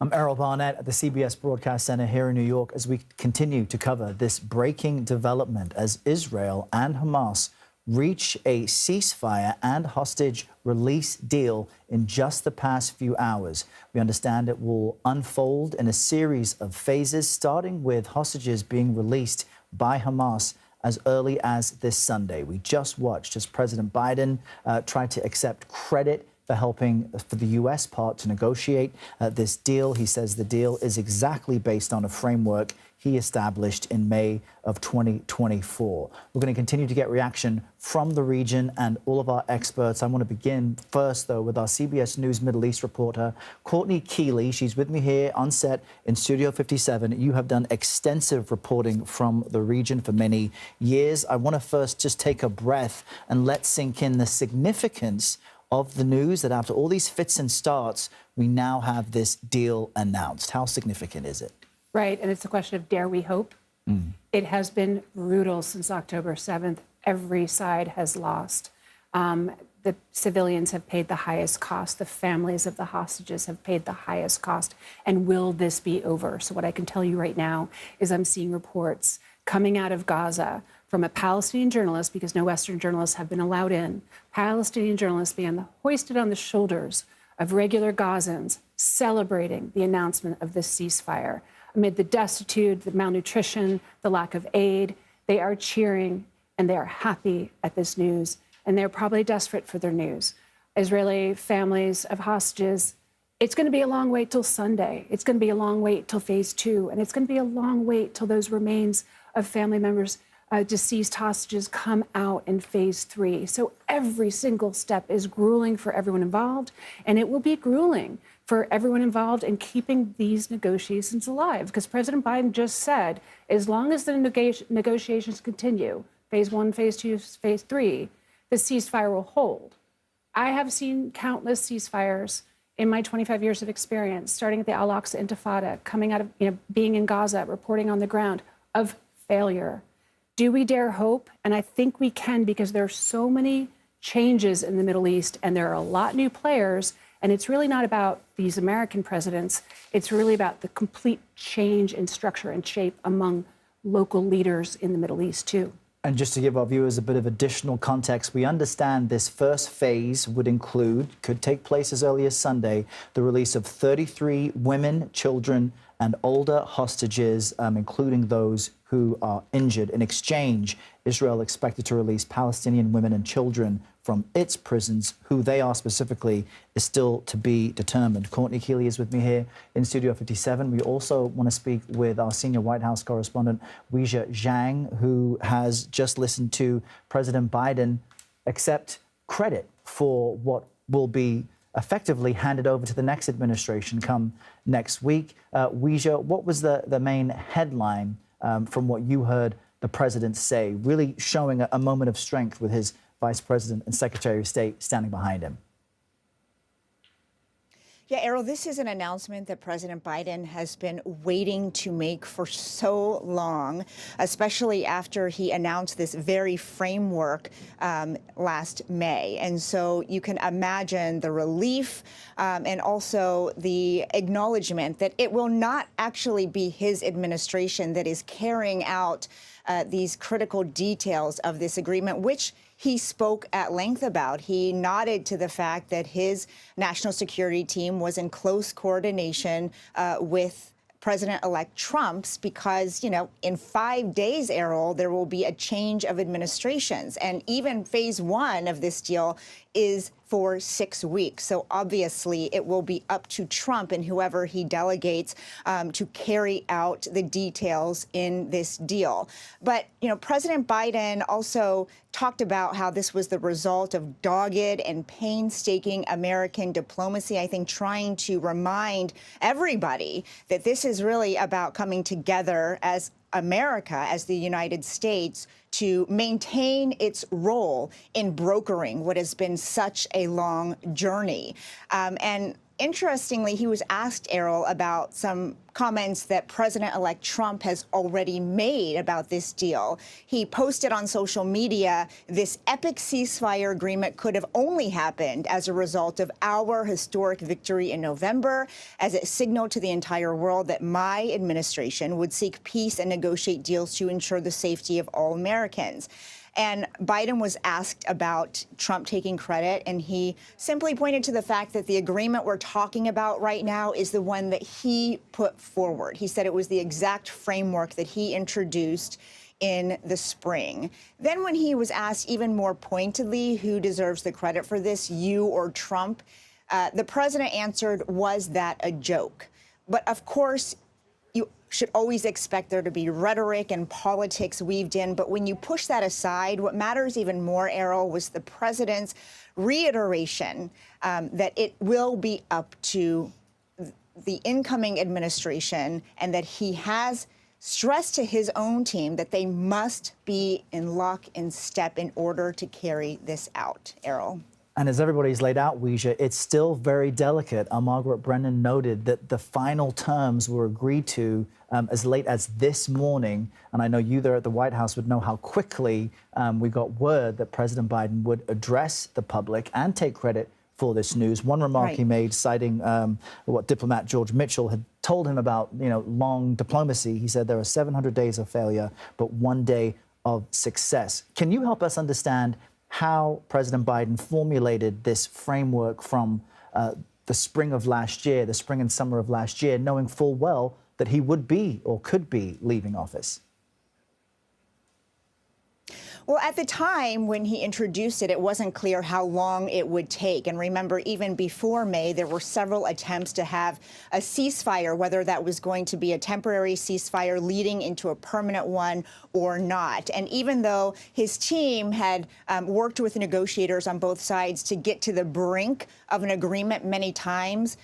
I'm Errol Barnett at the CBS Broadcast Center here in New York as we continue to cover this breaking development as Israel and Hamas reach a ceasefire and hostage release deal in just the past few hours. We understand it will unfold in a series of phases, starting with hostages being released by Hamas as early as this Sunday. We just watched as President Biden tried to accept credit for helping for the U.S. part to negotiate this deal. He says the deal is exactly based on a framework he established in May of 2024. We're going to continue to get reaction from the region and all of our experts. I want to begin first, though, with our CBS News Middle East reporter, Courtney Keeley. She's with me here on set in Studio 57. You have done extensive reporting from the region for many years. I want to first just take a breath and let sink in the significance of the news that after all these fits and starts, we now have this deal announced. How significant is it? Right, and it's a question of dare we hope? It has been brutal since October 7th. Every side has lost. The civilians have paid the highest cost. The families of the hostages have paid the highest cost. And will this be over? So what I can tell you right now is I'm seeing reports coming out of Gaza from a Palestinian journalist, because no Western journalists have been allowed in, Palestinian journalists being hoisted on the shoulders of regular Gazans, celebrating the announcement of this ceasefire. Amid the destitute, the malnutrition, the lack of aid, they are cheering and they are happy at this news, and they're probably desperate for their news. Israeli families of hostages, it's going to be a long wait till Sunday. It's going to be a long wait till phase 2, and it's going to be a long wait till those remains of family members, deceased hostages, come out in phase 3. So every single step is grueling for everyone involved, and it will be grueling for everyone involved in keeping these negotiations alive. Because President Biden just said, as long as the negotiations continue, phase 1, phase 2, phase 3, the ceasefire will hold. I have seen countless ceasefires in my 25 years of experience, starting at the Al-Aqsa Intifada, coming out of being in Gaza, reporting on the ground, of failure. Do we dare hope? And I think we can, because there are so many changes in the Middle East and there are a lot new players. And it's really not about these American presidents. It's really about the complete change in structure and shape among local leaders in the Middle East, too. And just to give our viewers a bit of additional context, we understand this first phase would include, could take place as early as Sunday, the release of 33 women, children, and older hostages, including those who are injured. In exchange, Israel expected to release Palestinian women and children from its prisons. Who they are specifically is still to be determined. Courtney Keeley is with me here in Studio 57. We also want to speak with our senior White House correspondent, Weijia Jiang, who has just listened to President Biden accept credit for what will be effectively handed over to the next administration come next week. Weijia, what was the main headline from what you heard the president say, really showing a moment of strength with his vice president and secretary of state standing behind him? Yeah, Errol, this is an announcement that President Biden has been waiting to make for so long, especially after he announced this very framework last May. And so you can imagine the relief and also the acknowledgement that it will not actually be his administration that is carrying out these critical details of this agreement, which he spoke at length about. He nodded to the fact that his national security team was in close coordination with President-elect Trump's because, in 5 days, Errol, there will be a change of administrations. And even phase 1 of this deal is for 6 weeks. So obviously it will be up to Trump and whoever he delegates to carry out the details in this deal. But, President Biden also talked about how this was the result of dogged and painstaking American diplomacy, I think trying to remind everybody that this is really about coming together as America, as the United States, to maintain its role in brokering what has been such a long journey. And interestingly, he was asked, Errol, about some comments that President-elect Trump has already made about this deal. He posted on social media, this epic ceasefire agreement could have only happened as a result of our historic victory in November, as it signaled to the entire world that my administration would seek peace and negotiate deals to ensure the safety of all Americans. And Biden was asked about Trump taking credit, and he simply pointed to the fact that the agreement we're talking about right now is the one that he put forward. He said it was the exact framework that he introduced in the spring. Then when he was asked even more pointedly who deserves the credit for this, you or Trump, the president answered, was that a joke? But of course, you should always expect there to be rhetoric and politics weaved in. But when you push that aside, what matters even more, Errol, was the president's reiteration that it will be up to the incoming administration, and that he has stressed to his own team that they must be in lock and step in order to carry this out, Errol. And as everybody's laid out, Weijia, it's still very delicate. Margaret Brennan noted that the final terms were agreed to as late as this morning. And I know you there at the White House would know how quickly we got word that President Biden would address the public and take credit for this news. One remark he made, citing what diplomat George Mitchell had told him about, long diplomacy. He said there are 700 days of failure, but 1 day of success. Can you help us understand how President Biden formulated this framework from the spring of last year, the spring and summer of last year, knowing full well that he would be or could be leaving office? Well, at the time when he introduced it, it wasn't clear how long it would take. And remember, even before May, there were several attempts to have a ceasefire, whether that was going to be a temporary ceasefire leading into a permanent one or not. And even though his team had worked with negotiators on both sides to get to the brink of an agreement many times,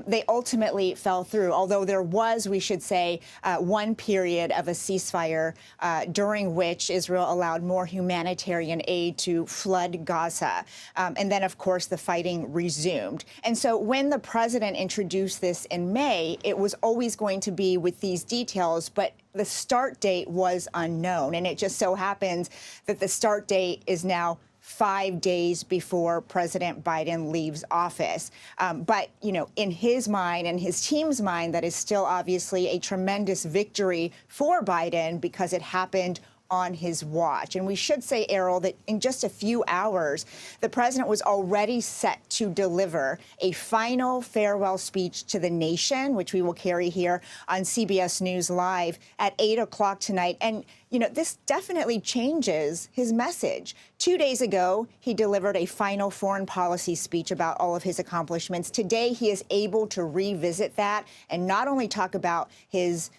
they ultimately fell through. Although there was, we should say, one period of a ceasefire during which Israel allowed more humanitarian aid to flood Gaza. And then, of course, the fighting resumed. And so when the president introduced this in May, it was always going to be with these details, but the start date was unknown. And it just so happens that the start date is now 5 days before President Biden leaves office. But, in his mind and his team's mind, that is still obviously a tremendous victory for Biden because it happened on his watch. And we should say, Errol, that in just a few hours, the president was already set to deliver a final farewell speech to the nation, which we will carry here on CBS News Live at 8 o'clock tonight. And, this definitely changes his message. 2 days ago, he delivered a final foreign policy speech about all of his accomplishments. Today, he is able to revisit that and not only talk about his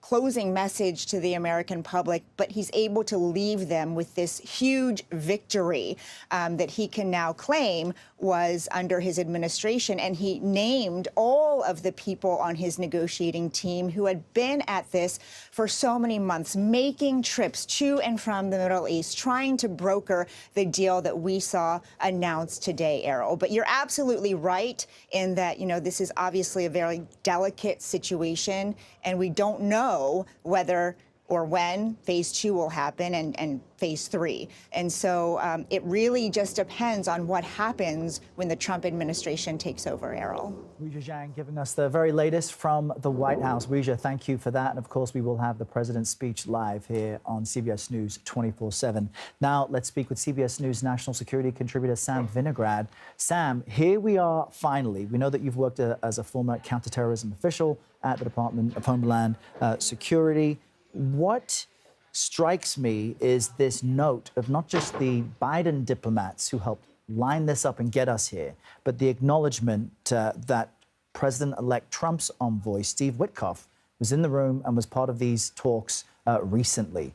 closing message to the American public, but he's able to leave them with this huge victory that he can now claim was under his administration. And he named all of the people on his negotiating team who had been at this for so many months, making trips to and from the Middle East, trying to broker the deal that we saw announced today, Errol. But you're absolutely right in that, this is obviously a very delicate situation, and we don't know whether or when phase 2 will happen and phase 3. And so it really just depends on what happens when the Trump administration takes over, Errol. Weijia Jiang giving us the very latest from the White House. Weijia, thank you for that. And of course, we will have the president's speech live here on CBS News 24/7. Now, let's speak with CBS News national security contributor Sam Vinograd. Sam, here we are finally. We know that you've worked as a former counterterrorism official at the Department of Homeland Security. What strikes me is this note of not just the Biden diplomats who helped line this up and get us here, but the acknowledgement that President-elect Trump's envoy, Steve Witkoff, was in the room and was part of these talks recently.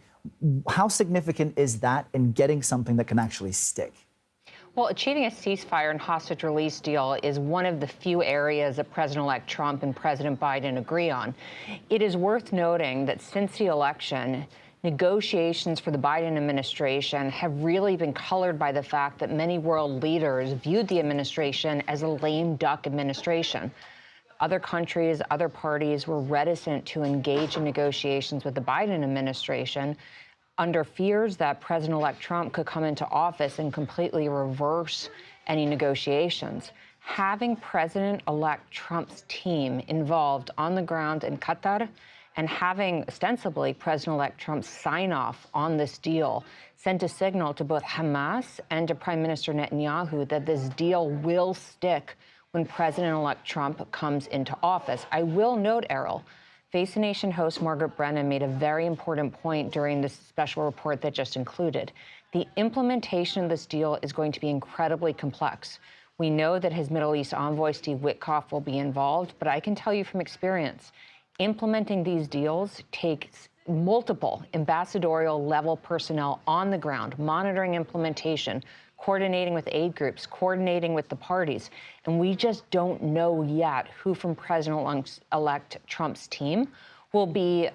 How significant is that in getting something that can actually stick? Well, achieving a ceasefire and hostage release deal is one of the few areas that President-elect Trump and President Biden agree on. It is worth noting that since the election, negotiations for the Biden administration have really been colored by the fact that many world leaders viewed the administration as a lame duck administration. Other countries, other parties were reticent to engage in negotiations with the Biden administration under fears that President-elect Trump could come into office and completely reverse any negotiations. Having President-elect Trump's team involved on the ground in Qatar and having ostensibly President-elect Trump sign off on this deal sent a signal to both Hamas and to Prime Minister Netanyahu that this deal will stick when President-elect Trump comes into office. I will note, Errol, Face the Nation host Margaret Brennan made a very important point during this special report that just included. The implementation of this deal is going to be incredibly complex. We know that his Middle East envoy, Steve Witkoff, will be involved, but I can tell you from experience, implementing these deals takes multiple ambassadorial level personnel on the ground, monitoring implementation, coordinating with aid groups, coordinating with the parties. And we just don't know yet who from President-elect Trump's team will be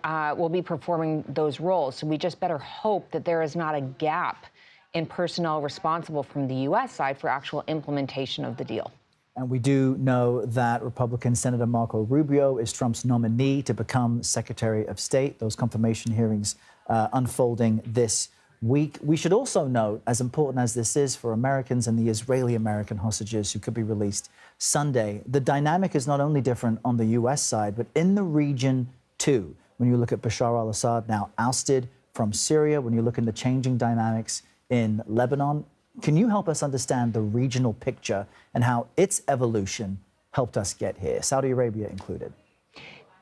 performing those roles. So we just better hope that there is not a gap in personnel responsible from the U.S. side for actual implementation of the deal. And we do know that Republican Senator Marco Rubio is Trump's nominee to become Secretary of State. Those confirmation hearings unfolding this week. We should also note, as important as this is for Americans and the Israeli-American hostages who could be released Sunday, the dynamic is not only different on the U.S. side, but in the region too. When you look at Bashar al-Assad now ousted from Syria, when you look at the changing dynamics in Lebanon, can you help us understand the regional picture and how its evolution helped us get here, Saudi Arabia included?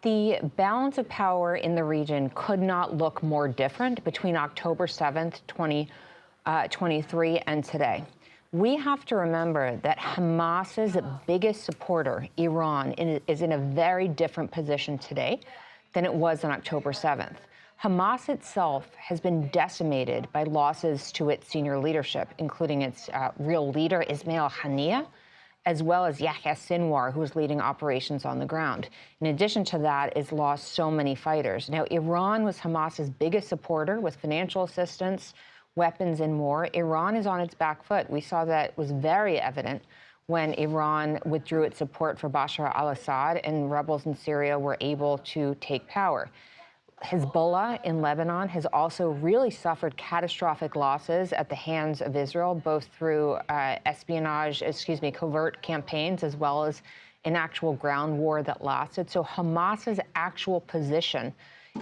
The balance of power in the region could not look more different between October 7th, 2023 and today. We have to remember that Hamas's biggest supporter, Iran, is in a very different position today than it was on October 7th. Hamas itself has been decimated by losses to its senior leadership, including its real leader, Ismail Haniyeh, as well as Yahya Sinwar, who is leading operations on the ground. In addition to that, it's lost so many fighters. Now, Iran was Hamas's biggest supporter with financial assistance, weapons, and more. Iran is on its back foot. We saw that was very evident when Iran withdrew its support for Bashar al-Assad and rebels in Syria were able to take power. Hezbollah in Lebanon has also really suffered catastrophic losses at the hands of Israel, both through covert campaigns, as well as an actual ground war that lasted. So Hamas's actual position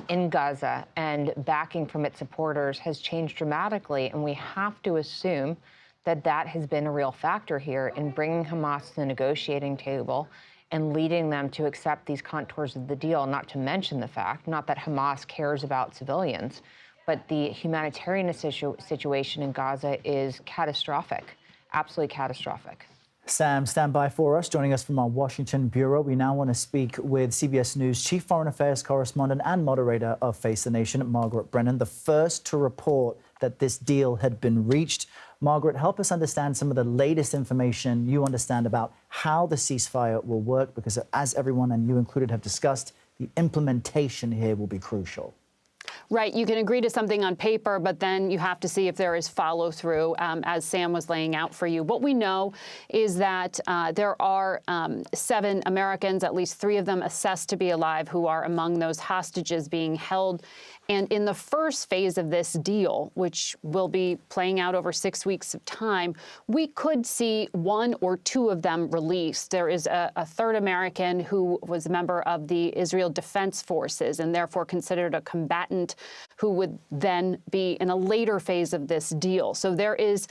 in Gaza and backing from its supporters has changed dramatically, and we have to assume that that has been a real factor here in bringing Hamas to the negotiating table and leading them to accept these contours of the deal, not to mention the fact, not that Hamas cares about civilians, but the humanitarian situation in Gaza is catastrophic, absolutely catastrophic. Sam, stand by for us. Joining us from our Washington bureau, we now want to speak with CBS News Chief Foreign Affairs correspondent and moderator of Face the Nation, Margaret Brennan, the first to report that this deal had been reached. Margaret, help us understand some of the latest information you understand about how the ceasefire will work, because as everyone, and you included, have discussed, the implementation here will be crucial. Right. You can agree to something on paper, but then you have to see if there is follow through, as Sam was laying out for you. What we know is that there are 7 Americans, at least 3 of them assessed to be alive, who are among those hostages being held. And in the first phase of this deal, which will be playing out over 6 weeks of time, we could see 1 or 2 of them released. There is a 3rd American who was a member of the Israel Defense Forces and therefore considered a combatant who would then be in a later phase of this deal. So there is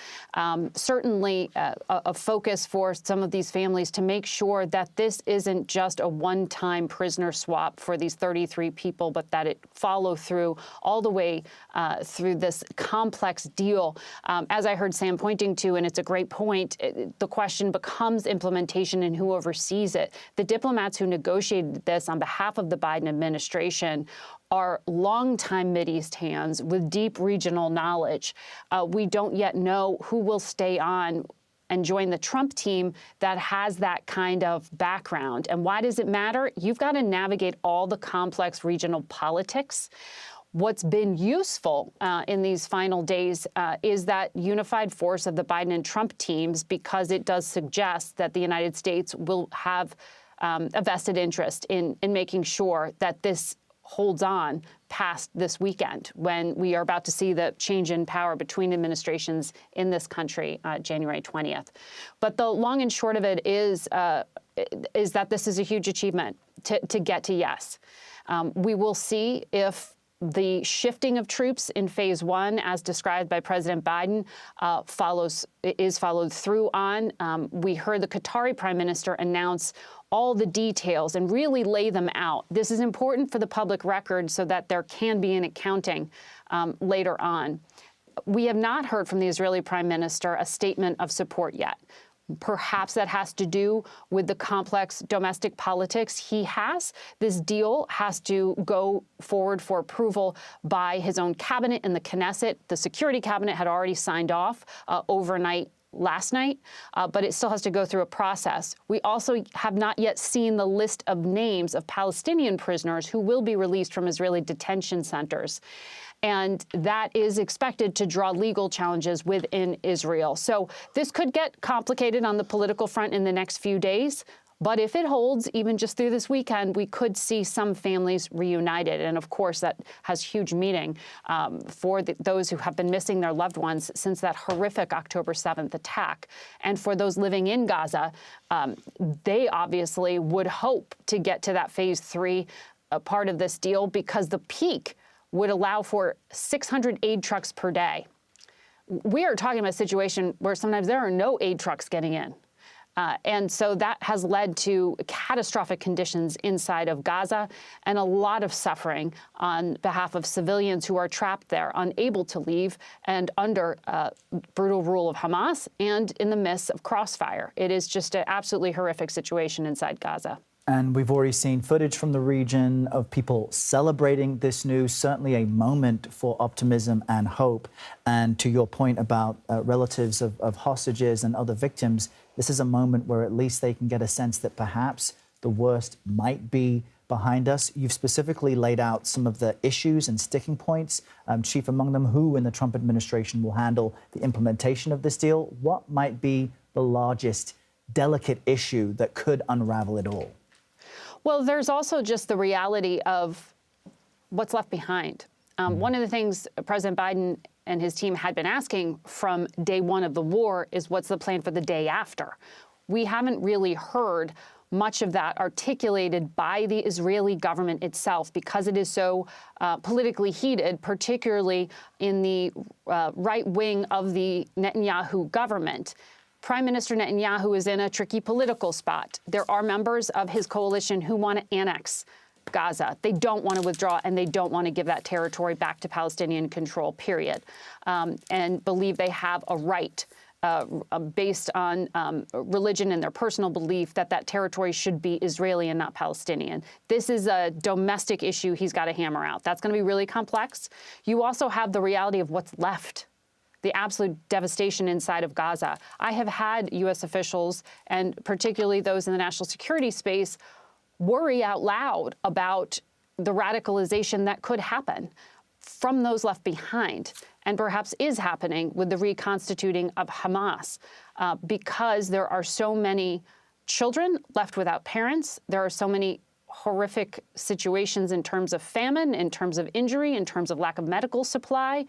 certainly a focus for some of these families to make sure that this isn't just a one-time prisoner swap for these 33 people, but that it follow through all the way through this complex deal. As I heard Sam pointing to, and it's a great point, the question becomes implementation and who oversees it. The diplomats who negotiated this on behalf of the Biden administration are longtime Mideast hands with deep regional knowledge. We don't yet know who will stay on and join the Trump team that has that kind of background. And why does it matter? You've got to navigate all the complex regional politics What's been useful in these final days is that unified force of the Biden and Trump teams, because it does suggest that the United States will have a vested interest in making sure that this holds on past this weekend, when we are about to see the change in power between administrations in this country, January 20th. But the long and short of it is that this is a huge achievement to get to yes. We will see if the shifting of troops in phase one, as described by President Biden, is followed through on. We heard the Qatari Prime Minister announce all the details and really lay them out. This is important for the public record so that there can be an accounting later on. We have not heard from the Israeli Prime Minister a statement of support yet. Perhaps that has to do with the complex domestic politics he has. This deal has to go forward for approval by his own cabinet in the Knesset. The Security Cabinet had already signed off overnight last night, but it still has to go through a process. We also have not yet seen the list of names of Palestinian prisoners who will be released from Israeli detention centers. And that is expected to draw legal challenges within Israel. So this could get complicated on the political front in the next few days. But if it holds, even just through this weekend, we could see some families reunited. And of course, that has huge meaning for those who have been missing their loved ones since that horrific October 7th attack. And for those living in Gaza, they obviously would hope to get to that phase three part of this deal, because the peak would allow for 600 aid trucks per day. We are talking about a situation where sometimes there are no aid trucks getting in. And so that has led to catastrophic conditions inside of Gaza and a lot of suffering on behalf of civilians who are trapped there, unable to leave, and under brutal rule of Hamas and in the midst of crossfire. It is just an absolutely horrific situation inside Gaza. And we've already seen footage from the region of people celebrating this news, certainly a moment for optimism and hope. And to your point about relatives of hostages and other victims, this is a moment where at least they can get a sense that perhaps the worst might be behind us. You've specifically laid out some of the issues and sticking points, chief among them who in the Trump administration will handle the implementation of this deal. What might be the largest delicate issue that could unravel it all? Well, there's also just the reality of what's left behind. One of the things President Biden and his team had been asking from day one of the war is, what's the plan for the day after? We haven't really heard much of that articulated by the Israeli government itself, because it is so politically heated, particularly in the right wing of the Netanyahu government. Prime Minister Netanyahu is in a tricky political spot. There are members of his coalition who want to annex Gaza. They don't want to withdraw, and they don't want to give that territory back to Palestinian control, period, and believe they have a right based on religion and their personal belief that that territory should be Israeli and not Palestinian. This is a domestic issue he's got to hammer out. That's going to be really complex. You also have the reality of what's left, the absolute devastation inside of Gaza. I have had U.S. officials, and particularly those in the national security space, worry out loud about the radicalization that could happen from those left behind, and perhaps is happening with the reconstituting of Hamas, because there are so many children left without parents. There are so many horrific situations in terms of famine, in terms of injury, in terms of lack of medical supply.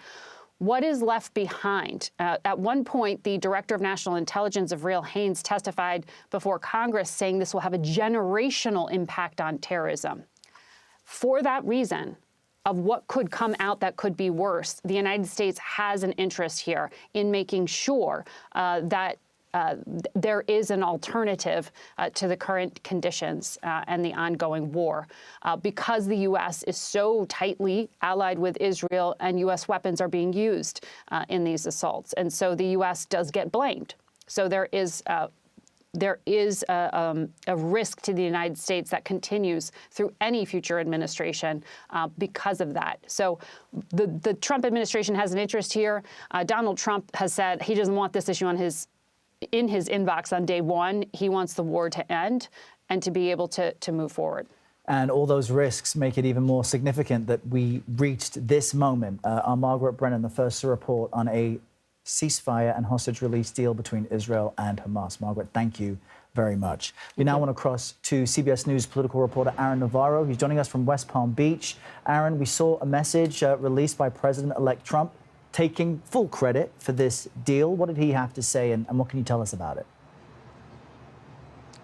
What is left behind? At one point, the Director of National Intelligence, Avril Haines, testified before Congress saying this will have a generational impact on terrorism. For that reason, of what could come out that could be worse, the United States has an interest here in making sure that there is an alternative to the current conditions and the ongoing war, because the U.S. is so tightly allied with Israel, and U.S. weapons are being used in these assaults. And so the U.S. does get blamed. So there is a risk to the United States that continues through any future administration because of that. So the Trump administration has an interest here. Donald Trump has said he doesn't want this issue in his inbox on day one. He wants the war to end and to be able to move forward. And all those risks make it even more significant that we reached this moment. Our Margaret Brennan, the first to report on a ceasefire and hostage release deal between Israel and Hamas. Margaret, thank you very much. We now want to cross to CBS News political reporter Aaron Navarro. He's joining us from West Palm Beach. Aaron, we saw a message released by President-elect Trump taking full credit for this deal. What did he have to say, and what can you tell us about it?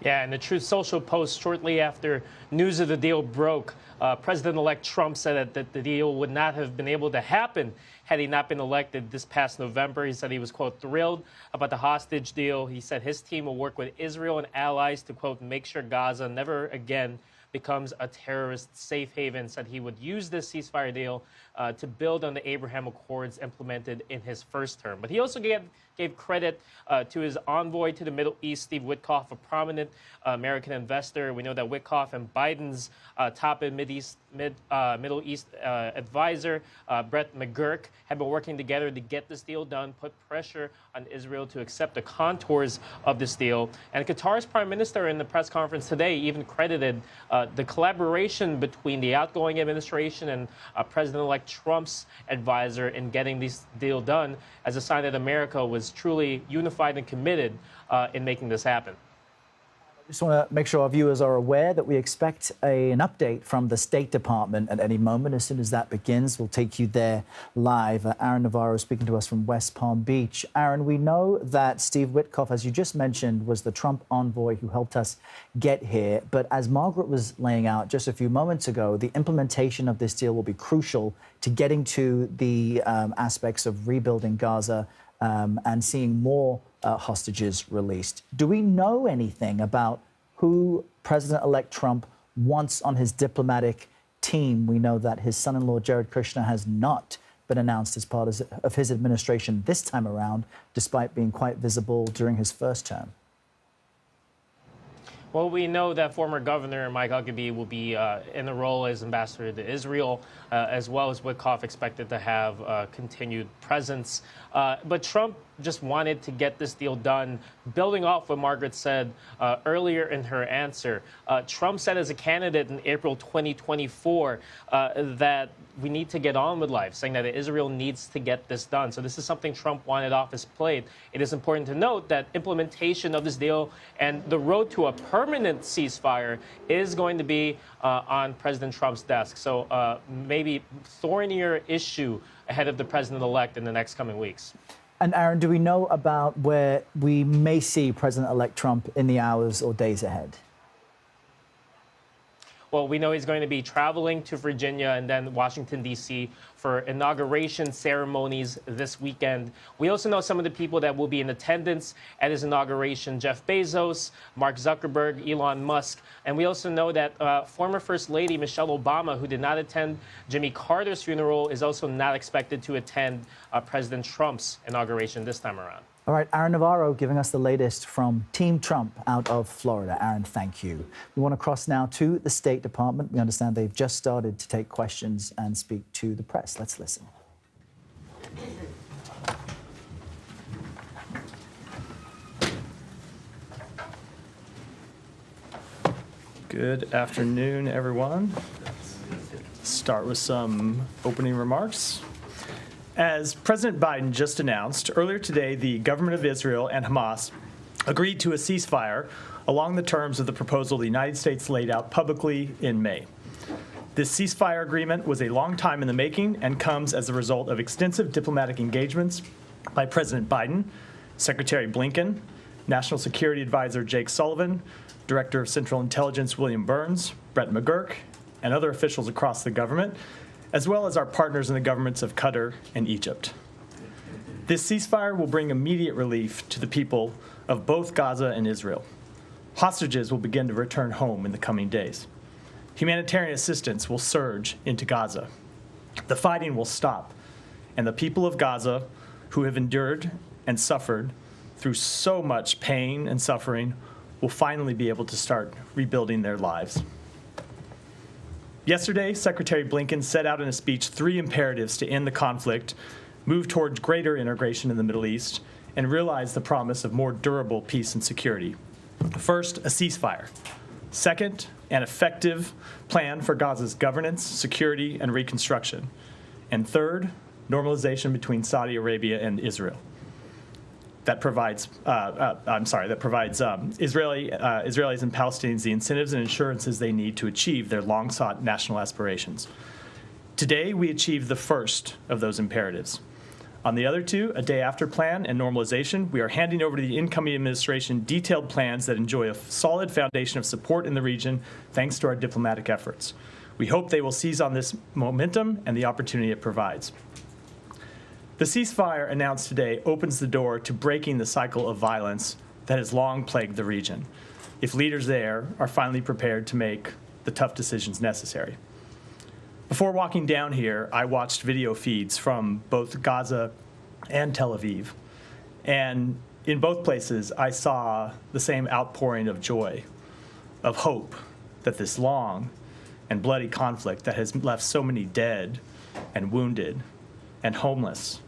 Yeah, in the Truth Social post shortly after news of the deal broke, President-elect Trump said that the deal would not have been able to happen had he not been elected this past November. He said he was, quote, thrilled about the hostage deal. He said his team will work with Israel and allies to, quote, make sure Gaza never again becomes a terrorist safe haven. Said he would use this ceasefire deal to build on the Abraham Accords implemented in his first term. But he also gave credit to his envoy to the Middle East, Steve Witkoff, a prominent American investor. We know that Witkoff and Biden's top Middle East advisor, Brett McGurk, have been working together to get this deal done, put pressure on Israel to accept the contours of this deal. And Qatar's prime minister in the press conference today even credited the collaboration between the outgoing administration and President-elect Trump's advisor in getting this deal done as a sign that America was truly unified and committed in making this happen. I just want to make sure our viewers are aware that we expect an update from the State Department at any moment. As soon as that begins, we'll take you there live. Aaron Navarro speaking to us from West Palm Beach. Aaron, we know that Steve Witkoff, as you just mentioned, was the Trump envoy who helped us get here. But as Margaret was laying out just a few moments ago, the implementation of this deal will be crucial to getting to the aspects of rebuilding Gaza and seeing more hostages released. Do we know anything about who President-elect Trump wants on his diplomatic team? We know that his son-in-law, Jared Kushner, has not been announced as part of his administration this time around, despite being quite visible during his first term. Well, we know that former Governor Mike Huckabee will be in the role as ambassador to Israel, as well as Witkoff expected to have continued presence. But Trump just wanted to get this deal done. Building off what Margaret said earlier in her answer, Trump said as a candidate in April 2024 that we need to get on with life, saying that Israel needs to get this done. So this is something Trump wanted off his plate. It is important to note that implementation of this deal and the road to a permanent ceasefire is going to be on President Trump's desk. So maybe thornier issue ahead of the president-elect in the next coming weeks. And Aaron, do we know about where we may see President-elect Trump in the hours or days ahead? Well, we know he's going to be traveling to Virginia and then Washington, D.C. for inauguration ceremonies this weekend. We also know some of the people that will be in attendance at his inauguration: Jeff Bezos, Mark Zuckerberg, Elon Musk. And we also know that former First Lady Michelle Obama, who did not attend Jimmy Carter's funeral, is also not expected to attend President Trump's inauguration this time around. All right, Aaron Navarro giving us the latest from Team Trump out of Florida. Aaron, thank you. We want to cross now to the State Department. We understand they've just started to take questions and speak to the press. Let's listen. Good afternoon, everyone. Start with some opening remarks. As President Biden just announced, earlier today, the government of Israel and Hamas agreed to a ceasefire along the terms of the proposal the United States laid out publicly in May. This ceasefire agreement was a long time in the making and comes as a result of extensive diplomatic engagements by President Biden, Secretary Blinken, National Security Advisor Jake Sullivan, Director of Central Intelligence William Burns, Brett McGurk, and other officials across the government, as well as our partners in the governments of Qatar and Egypt. This ceasefire will bring immediate relief to the people of both Gaza and Israel. Hostages will begin to return home in the coming days. Humanitarian assistance will surge into Gaza. The fighting will stop, and the people of Gaza, who have endured and suffered through so much pain and suffering, will finally be able to start rebuilding their lives. Yesterday, Secretary Blinken set out in a speech 3 imperatives to end the conflict, move towards greater integration in the Middle East, and realize the promise of more durable peace and security. First, a ceasefire. Second, an effective plan for Gaza's governance, security, and reconstruction. And third, normalization between Saudi Arabia and Israel. That provides, Israelis and Palestinians the incentives and assurances they need to achieve their long-sought national aspirations. Today, we achieved the first of those imperatives. On the other two, a day after plan and normalization, we are handing over to the incoming administration detailed plans that enjoy a solid foundation of support in the region thanks to our diplomatic efforts. We hope they will seize on this momentum and the opportunity it provides. The ceasefire announced today opens the door to breaking the cycle of violence that has long plagued the region, if leaders there are finally prepared to make the tough decisions necessary. Before walking down here, I watched video feeds from both Gaza and Tel Aviv, and in both places I saw the same outpouring of joy, of hope that this long and bloody conflict that has left so many dead and wounded and homeless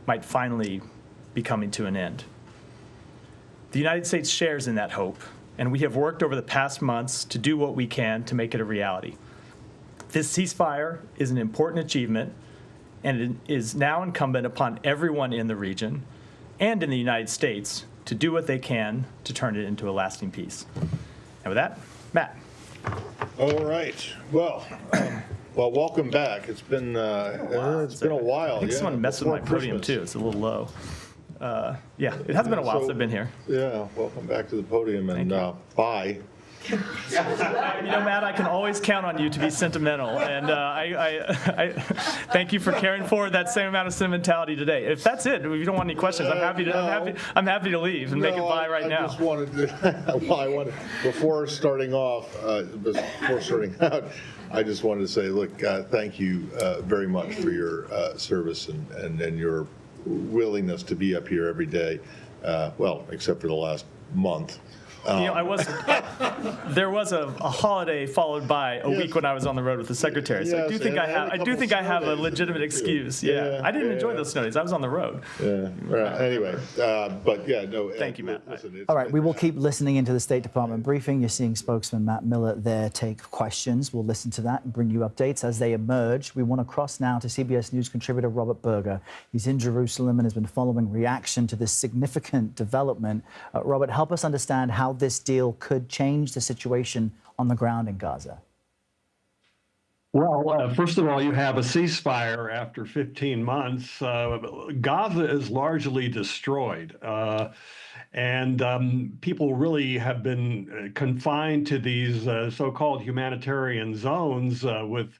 might finally be coming to an end. The United States shares in that hope, and we have worked over the past months to do what we can to make it a reality. This ceasefire is an important achievement, and it is now incumbent upon everyone in the region and in the United States to do what they can to turn it into a lasting peace. And with that, Matt. All right. Well, welcome back. It's been it's been a while. I think someone messed with my podium too. It's a little low. Yeah, it has been a while since I've been here. Yeah, welcome back to the podium, and bye. You know, Matt, I can always count on you to be sentimental, and I thank you for carrying forward that same amount of sentimentality today. If that's it, if you don't want any questions, I'm happy to leave and make it bye right now. I just wanted to, before starting off, before starting out, I just wanted to say, look, thank you very much for your service and your willingness to be up here every day. Well, except for the last month. You know, there was a holiday followed by a week when I was on the road with the secretary. So I do think I have a legitimate excuse. Yeah. I didn't enjoy those snow days. I was on the road. Yeah. Right. Anyway, but yeah, no. Thank you, Matt. Listen, All right, we will keep listening into the State Department briefing. You're seeing spokesman Matt Miller there take questions. We'll listen to that and bring you updates as they emerge. We want to cross now to CBS News contributor Robert Berger. He's in Jerusalem and has been following reaction to this significant development. Robert, help us understand how this deal could change the situation on the ground in Gaza. Well, first of all, you have a ceasefire after 15 months. Gaza is largely destroyed, and people really have been confined to these so-called humanitarian zones with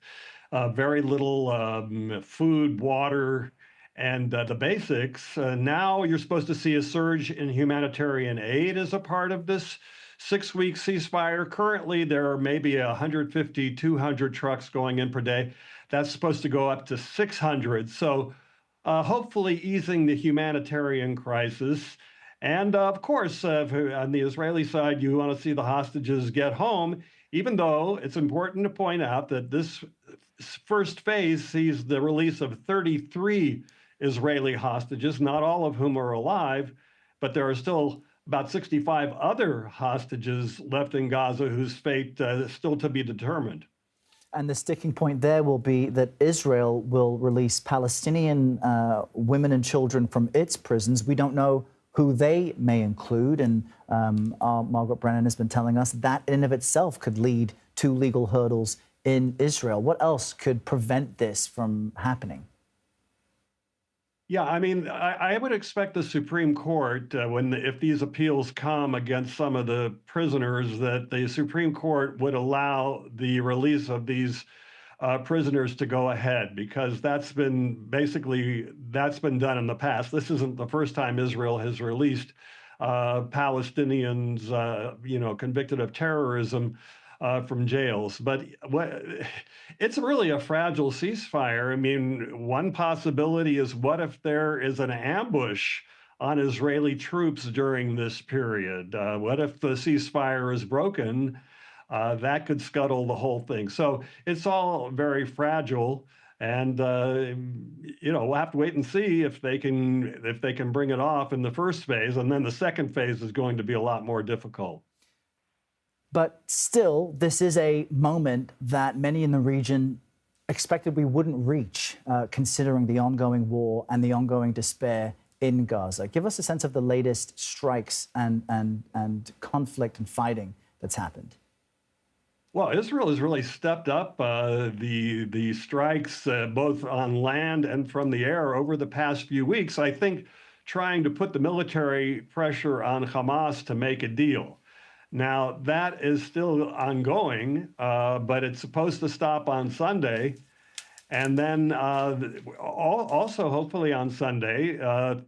very little food, water, and the basics. Now you're supposed to see a surge in humanitarian aid as a part of this 6-week ceasefire. Currently, there are maybe 150, 200 trucks going in per day. That's supposed to go up to 600. So hopefully easing the humanitarian crisis. And of course, on the Israeli side, you want to see the hostages get home, even though it's important to point out that this first phase sees the release of 33 Israeli hostages, not all of whom are alive, but there are still about 65 other hostages left in Gaza whose fate is still to be determined. And the sticking point there will be that Israel will release Palestinian women and children from its prisons. We don't know who they may include, and Margaret Brennan has been telling us that in of itself could lead to legal hurdles in Israel. What else could prevent this from happening? Yeah, I mean, I would expect the Supreme Court, if these appeals come against some of the prisoners, that the Supreme Court would allow the release of these prisoners to go ahead, because that's been done in the past. This isn't the first time Israel has released Palestinians, convicted of terrorism from jails. But it's really a fragile ceasefire. I mean, one possibility is, what if there is an ambush on Israeli troops during this period? What if the ceasefire is broken? That could scuttle the whole thing. So it's all very fragile. And we'll have to wait and see if they can bring it off in the first phase, and then the second phase is going to be a lot more difficult. But still, this is a moment that many in the region expected we wouldn't reach, considering the ongoing war and the ongoing despair in Gaza. Give us a sense of the latest strikes and conflict and fighting that's happened. Well, Israel has really stepped up the strikes both on land and from the air over the past few weeks, I think trying to put the military pressure on Hamas to make a deal. Now, that is still ongoing, but it's supposed to stop on Sunday. And then also, hopefully on Sunday,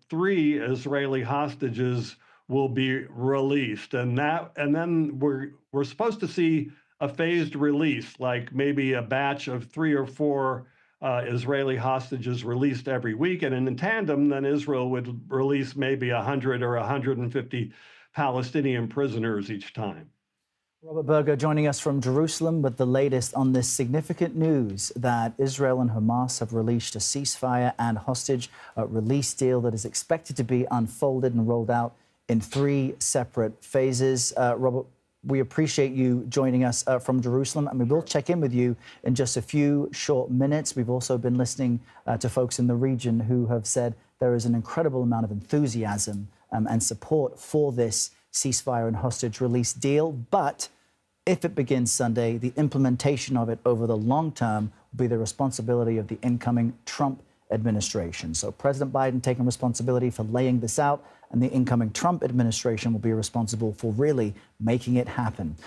3 Israeli hostages will be released. And then we're supposed to see a phased release, like maybe a batch of 3 or 4 Israeli hostages released every week. And in tandem, then Israel would release maybe 100 or 150 Palestinian prisoners each time. Robert Berger joining us from Jerusalem with the latest on this significant news that Israel and Hamas have released a ceasefire and hostage release deal that is expected to be unfolded and rolled out in 3 separate phases. Robert, we appreciate you joining us from Jerusalem, and we will check in with you in just a few short minutes. We've also been listening to folks in the region who have said there is an incredible amount of enthusiasm and support for this ceasefire and hostage release deal. But if it begins Sunday, the implementation of it over the long term will be the responsibility of the incoming Trump administration. So President Biden taking responsibility for laying this out, and the incoming Trump administration will be responsible for really making it happen.